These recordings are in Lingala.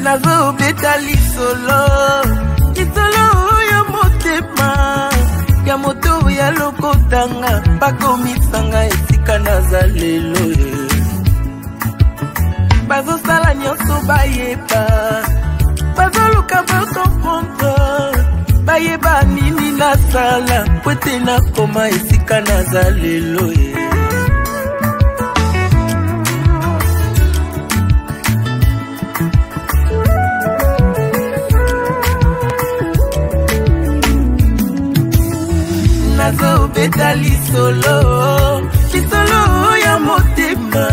nazo beta lisolo ya motema ya moto ya lokotanga bakomisanga esika nazalelo bazosala nyonso bayeba bazoluka bakomprendre bayeba nini nasala po ete nakoma esika nazalelo nazo beta lisolo ya motema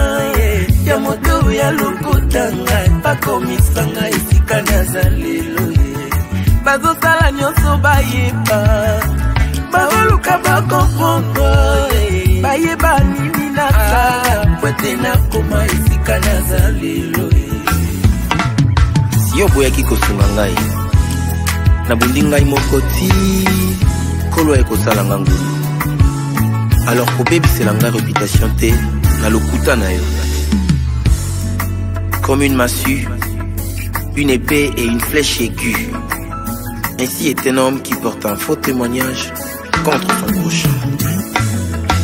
ya moto ya lokotanga bakomisanga esika nazalelo bazosala nyonso bayeba bazoluka bakomprendre bayeba nini nasala po ete nakoma esika nazalelo yo boyaki kosunga ngai nabundi ngai moko ti kolo ekosala nga ngulu alors kobebisela ngai réputation te na lokuta na yo comme une massue, une épée et une flèche aiguë. Ainsi est un homme qui porte un faux témoignage contre son prochain.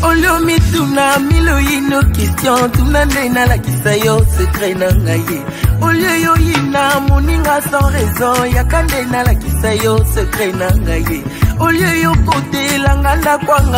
Olio mituna milo ino question tunandena la kisayo secret na ngaye. Olio yo ina moninga sans raison yakandena la kisayo secret na ngaye. Olio yo kote langanda kwanga